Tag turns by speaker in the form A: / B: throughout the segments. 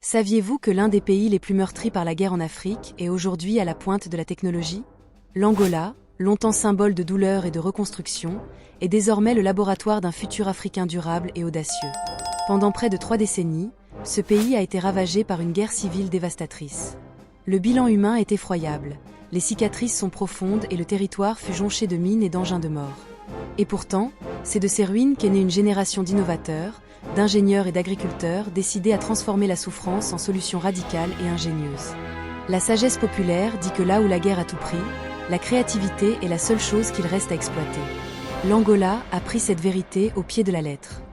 A: Saviez-vous que l'un des pays les plus meurtris par la guerre en Afrique est aujourd'hui à la pointe de la technologie? L'Angola, longtemps symbole de douleur et de reconstruction, est désormais le laboratoire d'un futur africain durable et audacieux. Pendant près de 3 décennies, ce pays a été ravagé par une guerre civile dévastatrice. Le bilan humain est effroyable, les cicatrices sont profondes et le territoire fut jonché de mines et d'engins de mort. Et pourtant, c'est de ces ruines qu'est née une génération d'innovateurs, d'ingénieurs et d'agriculteurs décidés à transformer la souffrance en solutions radicales et ingénieuses. La sagesse populaire dit que là où la guerre a tout pris, la créativité est la seule chose qu'il reste à exploiter. L'Angola a pris cette vérité au pied de la lettre.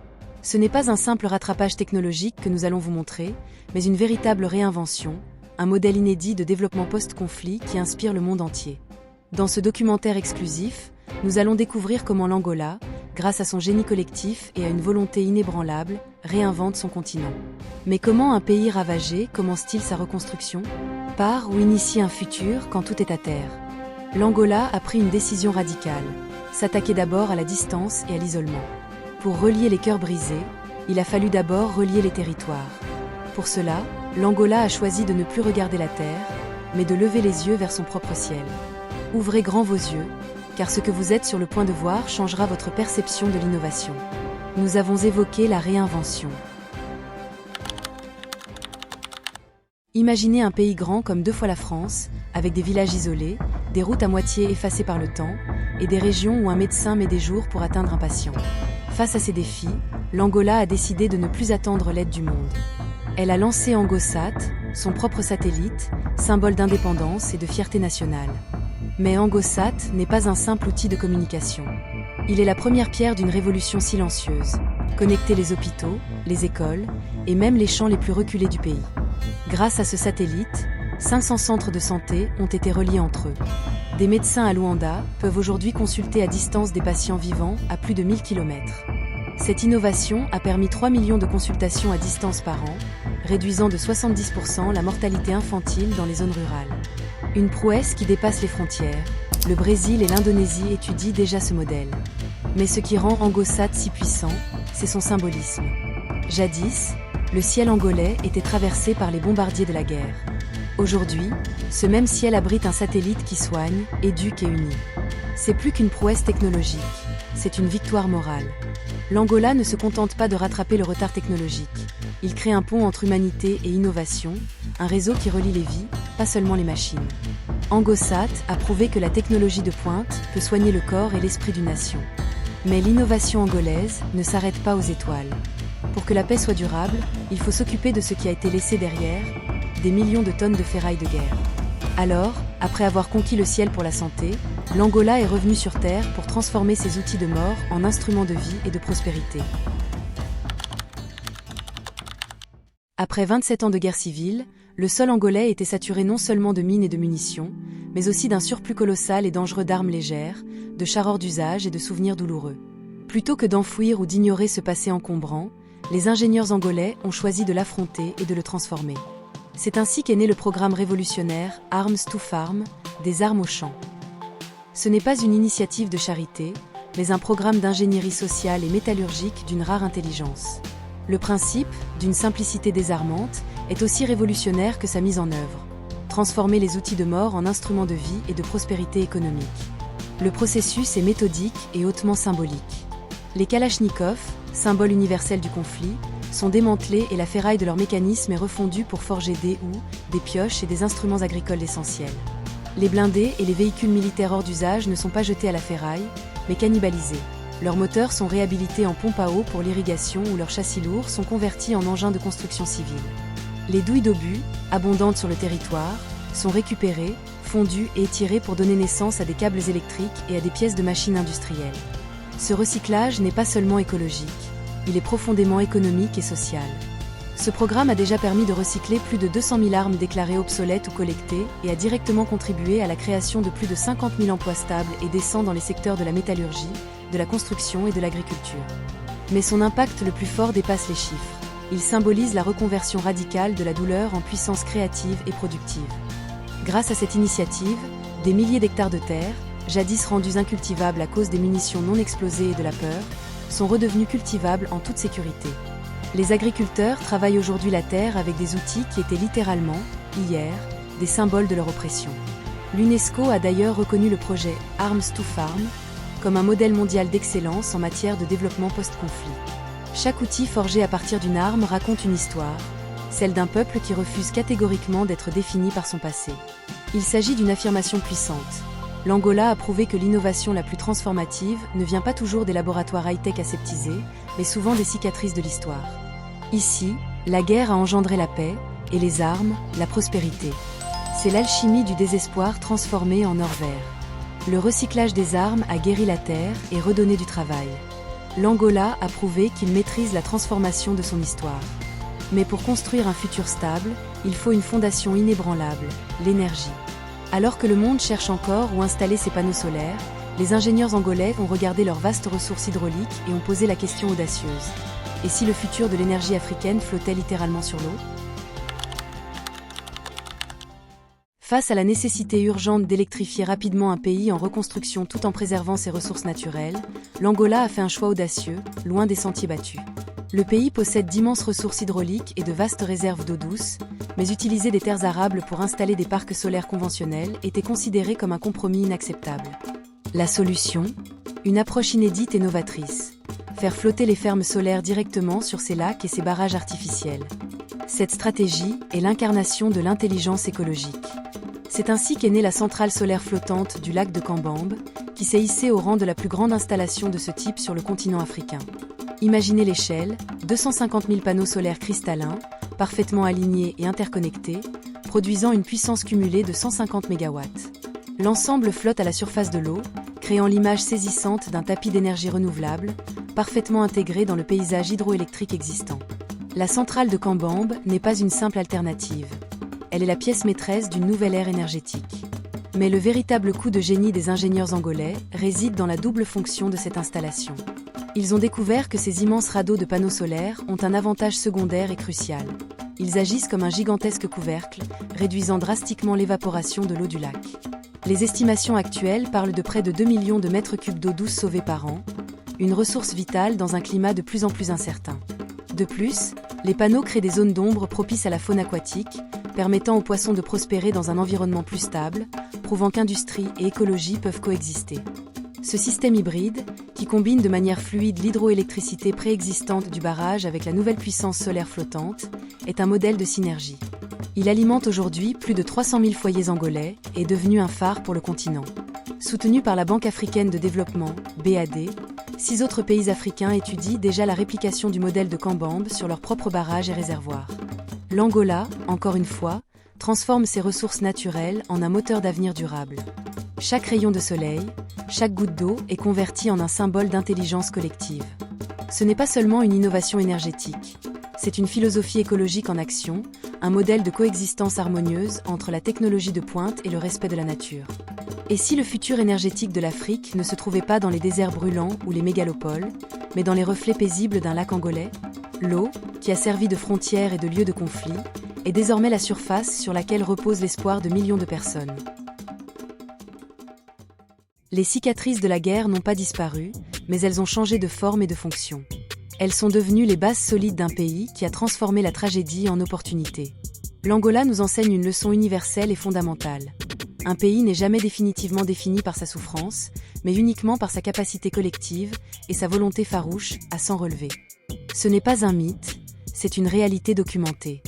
A: Ce n'est pas un simple rattrapage technologique que nous allons vous montrer, mais une véritable réinvention, un modèle inédit de développement post-conflit qui inspire le monde entier. Dans ce documentaire exclusif, nous allons découvrir comment l'Angola, grâce à son génie collectif et à une volonté inébranlable, réinvente son continent. Mais comment un pays ravagé commence-t-il sa reconstruction? Par ou initie un futur quand tout est à terre? L'Angola a pris une décision radicale, s'attaquer d'abord à la distance et à l'isolement. Pour relier les cœurs brisés, il a fallu d'abord relier les territoires. Pour cela, l'Angola a choisi de ne plus regarder la terre, mais de lever les yeux vers son propre ciel. Ouvrez grand vos yeux, car ce que vous êtes sur le point de voir changera votre perception de l'innovation. Nous avons évoqué la réinvention. Imaginez un pays grand comme 2 fois la France, avec des villages isolés, des routes à moitié effacées par le temps, et des régions où un médecin met des jours pour atteindre un patient. Face à ces défis, l'Angola a décidé de ne plus attendre l'aide du monde. Elle a lancé AngoSat, son propre satellite, symbole d'indépendance et de fierté nationale. Mais AngoSat n'est pas un simple outil de communication. Il est la première pierre d'une révolution silencieuse, connecter les hôpitaux, les écoles, et même les champs les plus reculés du pays. Grâce à ce satellite, 500 centres de santé ont été reliés entre eux. Des médecins à Luanda peuvent aujourd'hui consulter à distance des patients vivants à plus de 1000 km. Cette innovation a permis 3 millions de consultations à distance par an, réduisant de 70% la mortalité infantile dans les zones rurales. Une prouesse qui dépasse les frontières. Le Brésil et l'Indonésie étudient déjà ce modèle. Mais ce qui rend AngoSat si puissant, c'est son symbolisme. Jadis, le ciel angolais était traversé par les bombardiers de la guerre. Aujourd'hui, ce même ciel abrite un satellite qui soigne, éduque et unit. C'est plus qu'une prouesse technologique, c'est une victoire morale. L'Angola ne se contente pas de rattraper le retard technologique. Il crée un pont entre humanité et innovation, un réseau qui relie les vies, pas seulement les machines. AngoSat a prouvé que la technologie de pointe peut soigner le corps et l'esprit d'une nation. Mais l'innovation angolaise ne s'arrête pas aux étoiles. Pour que la paix soit durable, il faut s'occuper de ce qui a été laissé derrière, des millions de tonnes de ferraille de guerre. Alors, après avoir conquis le ciel pour la santé, l'Angola est revenu sur Terre pour transformer ses outils de mort en instruments de vie et de prospérité. Après 27 ans de guerre civile, le sol angolais était saturé non seulement de mines et de munitions, mais aussi d'un surplus colossal et dangereux d'armes légères, de chars hors d'usage et de souvenirs douloureux. Plutôt que d'enfouir ou d'ignorer ce passé encombrant, les ingénieurs angolais ont choisi de l'affronter et de le transformer. C'est ainsi qu'est né le programme révolutionnaire Arms to Farm, des armes au champ. Ce n'est pas une initiative de charité, mais un programme d'ingénierie sociale et métallurgique d'une rare intelligence. Le principe, d'une simplicité désarmante, est aussi révolutionnaire que sa mise en œuvre. Transformer les outils de mort en instruments de vie et de prospérité économique. Le processus est méthodique et hautement symbolique. Les kalachnikovs, symbole universel du conflit, sont démantelés et la ferraille de leur mécanisme est refondue pour forger des houes, des pioches et des instruments agricoles essentiels. Les blindés et les véhicules militaires hors d'usage ne sont pas jetés à la ferraille, mais cannibalisés. Leurs moteurs sont réhabilités en pompe à eau pour l'irrigation ou leurs châssis lourds sont convertis en engins de construction civile. Les douilles d'obus, abondantes sur le territoire, sont récupérées, fondues et étirées pour donner naissance à des câbles électriques et à des pièces de machines industrielles. Ce recyclage n'est pas seulement écologique, il est profondément économique et social. Ce programme a déjà permis de recycler plus de 200 000 armes déclarées obsolètes ou collectées et a directement contribué à la création de plus de 50 000 emplois stables et décents dans les secteurs de la métallurgie, de la construction et de l'agriculture. Mais son impact le plus fort dépasse les chiffres. Il symbolise la reconversion radicale de la douleur en puissance créative et productive. Grâce à cette initiative, des milliers d'hectares de terre, jadis rendus incultivables à cause des munitions non explosées et de la peur, sont redevenus cultivables en toute sécurité. Les agriculteurs travaillent aujourd'hui la terre avec des outils qui étaient littéralement, hier, des symboles de leur oppression. L'UNESCO a d'ailleurs reconnu le projet Arms to Farm comme un modèle mondial d'excellence en matière de développement post-conflit. Chaque outil forgé à partir d'une arme raconte une histoire, celle d'un peuple qui refuse catégoriquement d'être défini par son passé. Il s'agit d'une affirmation puissante. L'Angola a prouvé que l'innovation la plus transformative ne vient pas toujours des laboratoires high-tech aseptisés, mais souvent des cicatrices de l'histoire. Ici, la guerre a engendré la paix, et les armes, la prospérité. C'est l'alchimie du désespoir transformée en or vert. Le recyclage des armes a guéri la terre et redonné du travail. L'Angola a prouvé qu'il maîtrise la transformation de son histoire. Mais pour construire un futur stable, il faut une fondation inébranlable, l'énergie. Alors que le monde cherche encore où installer ses panneaux solaires, les ingénieurs angolais ont regardé leurs vastes ressources hydrauliques et ont posé la question audacieuse. Et si le futur de l'énergie africaine flottait littéralement sur l'eau ? Face à la nécessité urgente d'électrifier rapidement un pays en reconstruction tout en préservant ses ressources naturelles, l'Angola a fait un choix audacieux, loin des sentiers battus. Le pays possède d'immenses ressources hydrauliques et de vastes réserves d'eau douce, mais utiliser des terres arables pour installer des parcs solaires conventionnels était considéré comme un compromis inacceptable. La solution ? Une approche inédite et novatrice. Faire flotter les fermes solaires directement sur ces lacs et ces barrages artificiels. Cette stratégie est l'incarnation de l'intelligence écologique. C'est ainsi qu'est née la centrale solaire flottante du lac de Kambambe, qui s'est hissée au rang de la plus grande installation de ce type sur le continent africain. Imaginez l'échelle, 250 000 panneaux solaires cristallins, parfaitement alignés et interconnectés, produisant une puissance cumulée de 150 MW. L'ensemble flotte à la surface de l'eau, créant l'image saisissante d'un tapis d'énergie renouvelable, parfaitement intégré dans le paysage hydroélectrique existant. La centrale de Kambambe n'est pas une simple alternative. Elle est la pièce maîtresse d'une nouvelle ère énergétique. Mais le véritable coup de génie des ingénieurs angolais réside dans la double fonction de cette installation. Ils ont découvert que ces immenses radeaux de panneaux solaires ont un avantage secondaire et crucial. Ils agissent comme un gigantesque couvercle, réduisant drastiquement l'évaporation de l'eau du lac. Les estimations actuelles parlent de près de 2 millions de mètres cubes d'eau douce sauvés par an, une ressource vitale dans un climat de plus en plus incertain. De plus, les panneaux créent des zones d'ombre propices à la faune aquatique, permettant aux poissons de prospérer dans un environnement plus stable, prouvant qu'industrie et écologie peuvent coexister. Ce système hybride, qui combine de manière fluide l'hydroélectricité préexistante du barrage avec la nouvelle puissance solaire flottante, est un modèle de synergie. Il alimente aujourd'hui plus de 300 000 foyers angolais et est devenu un phare pour le continent. Soutenu par la Banque africaine de développement, BAD, 6 autres pays africains étudient déjà la réplication du modèle de Kambambe sur leurs propres barrages et réservoirs. L'Angola, encore une fois, transforme ses ressources naturelles en un moteur d'avenir durable. Chaque rayon de soleil, chaque goutte d'eau est convertie en un symbole d'intelligence collective. Ce n'est pas seulement une innovation énergétique, c'est une philosophie écologique en action, un modèle de coexistence harmonieuse entre la technologie de pointe et le respect de la nature. Et si le futur énergétique de l'Afrique ne se trouvait pas dans les déserts brûlants ou les mégalopoles, mais dans les reflets paisibles d'un lac angolais ? L'eau, qui a servi de frontière et de lieu de conflit, est désormais la surface sur laquelle repose l'espoir de millions de personnes. Les cicatrices de la guerre n'ont pas disparu, mais elles ont changé de forme et de fonction. Elles sont devenues les bases solides d'un pays qui a transformé la tragédie en opportunité. L'Angola nous enseigne une leçon universelle et fondamentale. Un pays n'est jamais définitivement défini par sa souffrance, mais uniquement par sa capacité collective et sa volonté farouche à s'en relever. Ce n'est pas un mythe, c'est une réalité documentée.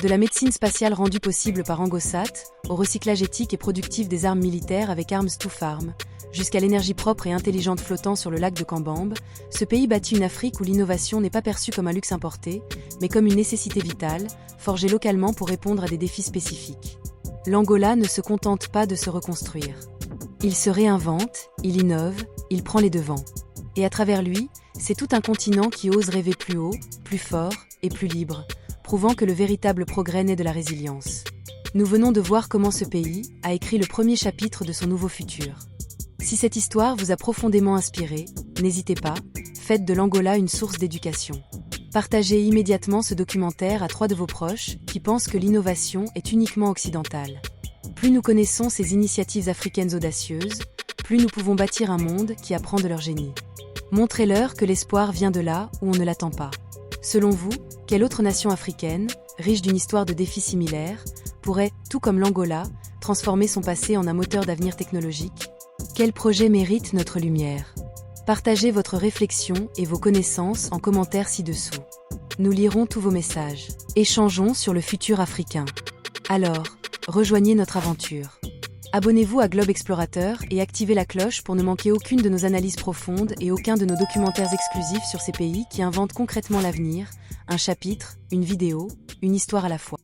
A: De la médecine spatiale rendue possible par Angosat, au recyclage éthique et productif des armes militaires avec Arms to Farm, jusqu'à l'énergie propre et intelligente flottant sur le lac de Kambambe, ce pays bâtit une Afrique où l'innovation n'est pas perçue comme un luxe importé, mais comme une nécessité vitale, forgée localement pour répondre à des défis spécifiques. L'Angola ne se contente pas de se reconstruire. Il se réinvente, il innove, il prend les devants. Et à travers lui, c'est tout un continent qui ose rêver plus haut, plus fort et plus libre, prouvant que le véritable progrès naît de la résilience. Nous venons de voir comment ce pays a écrit le premier chapitre de son nouveau futur. Si cette histoire vous a profondément inspiré, n'hésitez pas, faites de l'Angola une source d'éducation. Partagez immédiatement ce documentaire à 3 de vos proches qui pensent que l'innovation est uniquement occidentale. Plus nous connaissons ces initiatives africaines audacieuses, plus nous pouvons bâtir un monde qui apprend de leur génie. Montrez-leur que l'espoir vient de là où on ne l'attend pas. Selon vous, quelle autre nation africaine, riche d'une histoire de défis similaires, pourrait, tout comme l'Angola, transformer son passé en un moteur d'avenir technologique? Quel projet mérite notre lumière? Partagez votre réflexion et vos connaissances en commentaire ci-dessous. Nous lirons tous vos messages. Échangeons sur le futur africain. Alors, rejoignez notre aventure. Abonnez-vous à Globe Explorateur et activez la cloche pour ne manquer aucune de nos analyses profondes et aucun de nos documentaires exclusifs sur ces pays qui inventent concrètement l'avenir, un chapitre, une vidéo, une histoire à la fois.